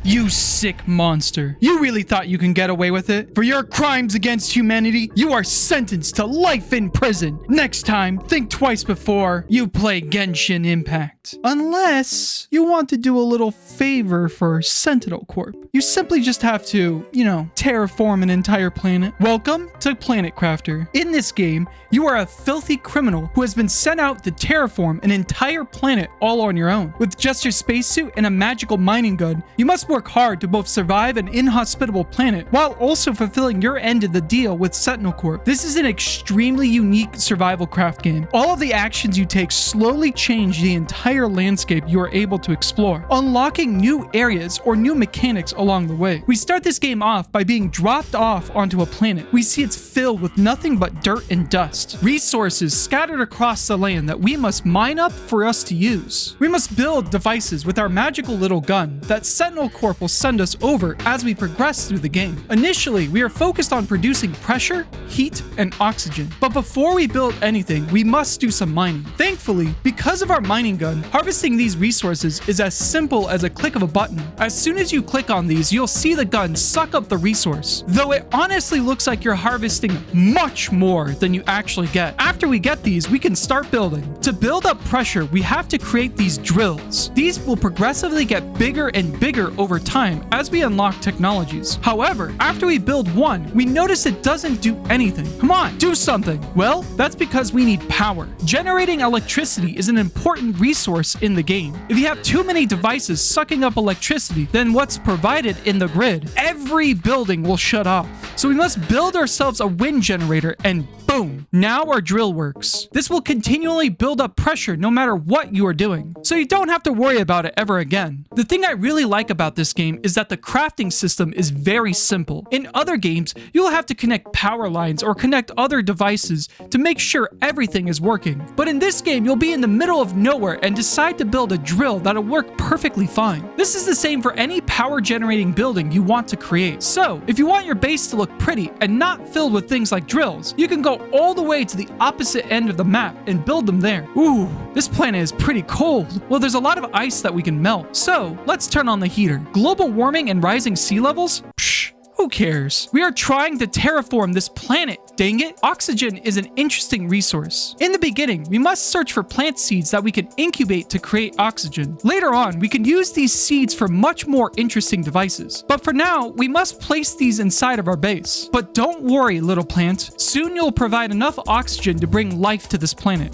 You sick monster. You really thought you can get away with it? For your crimes against humanity, you are sentenced to life in prison. Next time, think twice before you play Genshin Impact. Unless you want to do a little favor for Sentinel Corp. You simply just have to, terraform an entire planet. Welcome to Planet Crafter. In this game, you are a filthy criminal who has been sent out to terraform an entire planet all on your own. With just your spacesuit and a magical mining gun, you must work hard to both survive an inhospitable planet while also fulfilling your end of the deal with Sentinel Corp. This is an extremely unique survival craft game. All of the actions you take slowly change the entire landscape you are able to explore, unlocking new areas or new mechanics along the way. We start this game off by being dropped off onto a planet. We see it's filled with nothing but dirt and dust. Resources scattered across the land that we must mine up for us to use. We must build devices with our magical little gun that Sentinel Corp will send us over as we progress through the game. Initially, we are focused on producing pressure, heat, and oxygen. But before we build anything, we must do some mining. Thankfully, because of our mining gun, harvesting these resources is as simple as a click of a button. As soon as you click on these, you'll see the gun suck up the resource, though it honestly looks like you're harvesting much more than you actually get. After we get these, we can start building. To build up pressure, we have to create these drills. These will progressively get bigger and bigger over time as we unlock technologies. However, after we build one, we notice it doesn't do anything. Come on, do something. Well, that's because we need power. Generating electricity is an important resource in the game. If you have too many devices sucking up electricity, then what's provided in the grid, every building will shut off. So we must build ourselves a wind generator and boom, now our drill works. This will continually build up pressure no matter what you are doing, so you don't have to worry about it ever again. The thing I really like about this game is that the crafting system is very simple. In other games, you'll have to connect power lines or connect other devices to make sure everything is working. But in this game, you'll be in the middle of nowhere and decide to build a drill that'll work perfectly fine. This is the same for any power generating building you want to create. So, if you want your base to look pretty and not filled with things like drills, you can go all the way to the opposite end of the map and build them there. Ooh, this planet is pretty cold. Well, there's a lot of ice that we can melt. So, let's turn on the heater. Global warming and rising sea levels? Psh, who cares? We are trying to terraform this planet, dang it. Oxygen is an interesting resource. In the beginning, we must search for plant seeds that we can incubate to create oxygen. Later on, we can use these seeds for much more interesting devices. But for now, we must place these inside of our base. But don't worry, little plant. Soon you'll provide enough oxygen to bring life to this planet.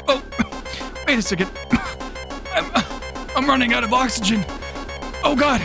Oh, wait a second. I'm running out of oxygen. Oh God.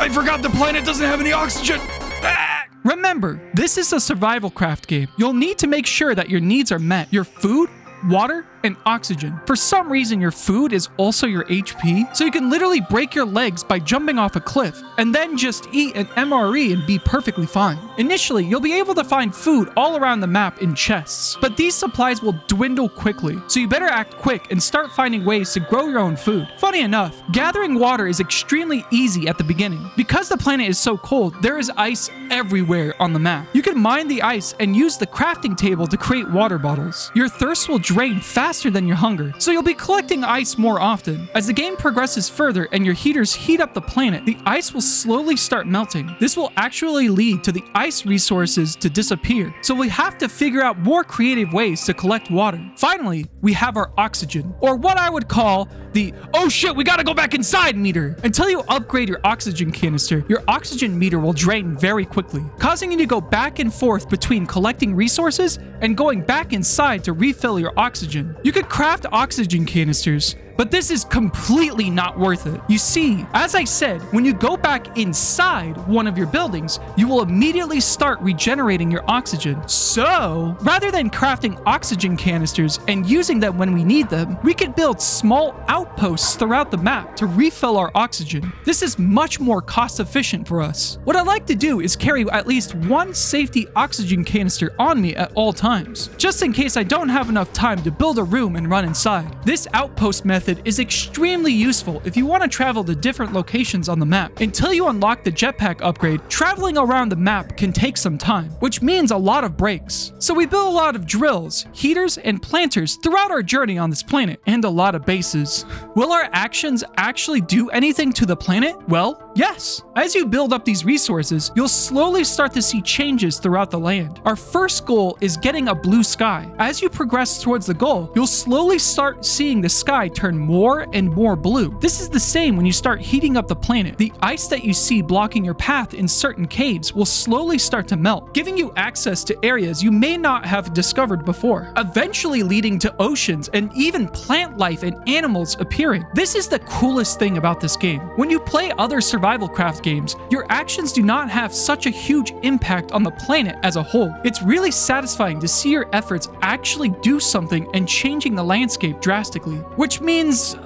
I forgot the planet doesn't have any oxygen. Ah! Remember, this is a survival craft game. You'll need to make sure that your needs are met. Your food, water, and oxygen. For some reason, your food is also your HP, so you can literally break your legs by jumping off a cliff, and then just eat an MRE and be perfectly fine. Initially, you'll be able to find food all around the map in chests, but these supplies will dwindle quickly, so you better act quick and start finding ways to grow your own food. Funny enough, gathering water is extremely easy at the beginning. Because the planet is so cold, there is ice everywhere on the map. You can mine the ice and use the crafting table to create water bottles. Your thirst will drain faster than your hunger, so you'll be collecting ice more often. As the game progresses further and your heaters heat up the planet, the ice will slowly start melting. This will actually lead to the ice resources to disappear, so we have to figure out more creative ways to collect water. Finally, we have our oxygen, or what I would call the "oh shit, we gotta go back inside" meter. Until you upgrade your oxygen canister, your oxygen meter will drain very quickly, causing you to go back and forth between collecting resources and going back inside to refill your oxygen. You could craft oxygen canisters, but this is completely not worth it. You see, as I said, when you go back inside one of your buildings, you will immediately start regenerating your oxygen. So, rather than crafting oxygen canisters and using them when we need them, we could build small outposts throughout the map to refill our oxygen. This is much more cost efficient for us. What I like to do is carry at least one safety oxygen canister on me at all times, just in case I don't have enough time to build a room and run inside. This outpost method method is extremely useful if you want to travel to different locations on the map. Until you unlock the jetpack upgrade, traveling around the map can take some time, which means a lot of breaks. So we built a lot of drills, heaters, and planters throughout our journey on this planet, and a lot of bases. Will our actions actually do anything to the planet? Well, yes. As you build up these resources, you'll slowly start to see changes throughout the land. Our first goal is getting a blue sky. As you progress towards the goal, you'll slowly start seeing the sky turn more and more blue. This is the same when you start heating up the planet. The ice that you see blocking your path in certain caves will slowly start to melt, giving you access to areas you may not have discovered before, eventually leading to oceans and even plant life and animals appearing. This is the coolest thing about this game. When you play other survival craft games, your actions do not have such a huge impact on the planet as a whole. It's really satisfying to see your efforts actually do something and changing the landscape drastically, which means,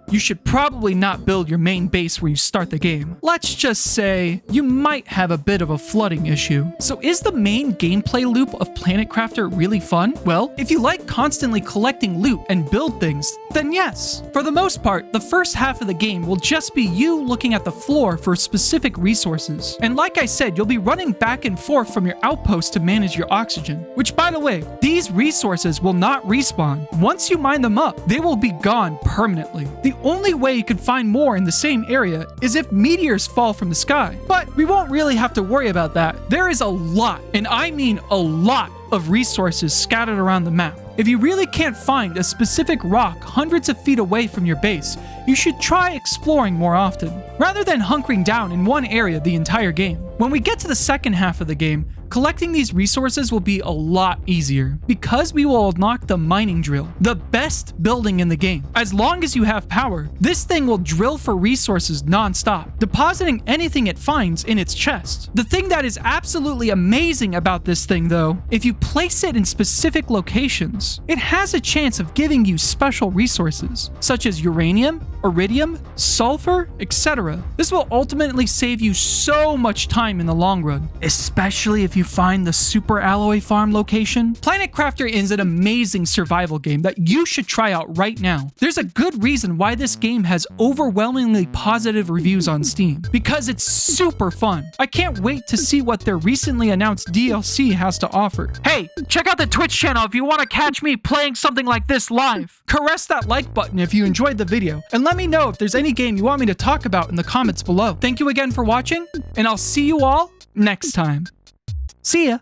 you should probably not build your main base where you start the game. Let's just say you might have a bit of a flooding issue. So is the main gameplay loop of Planet Crafter really fun? Well, if you like constantly collecting loot and build things, then yes. For the most part, the first half of the game will just be you looking at the floor for specific resources. And like I said, you'll be running back and forth from your outpost to manage your oxygen. Which, by the way, these resources will not respawn. Once you mine them up, they will be gone permanently. The only way you could find more in the same area is if meteors fall from the sky. But we won't really have to worry about that. There is a lot, and I mean a lot, of resources scattered around the map. If you really can't find a specific rock hundreds of feet away from your base, you should try exploring more often, rather than hunkering down in one area the entire game. When we get to the second half of the game, collecting these resources will be a lot easier, because we will unlock the mining drill, the best building in the game. As long as you have power, this thing will drill for resources non-stop, depositing anything it finds in its chest. The thing that is absolutely amazing about this thing though, if you place it in specific locations, it has a chance of giving you special resources, such as uranium, iridium, sulfur, etc. This will ultimately save you so much time in the long run, especially if you find the super alloy farm location. Planet Crafter is an amazing survival game that you should try out right now. There's a good reason why this game has overwhelmingly positive reviews on Steam, because it's super fun. I can't wait to see what their recently announced DLC has to offer. Hey, check out the Twitch channel if you want to catch me playing something like this live. Caress that like button if you enjoyed the video, and let me know if there's any game you want me to talk about in the comments below. Thank you again for watching, and I'll see you all next time. See ya!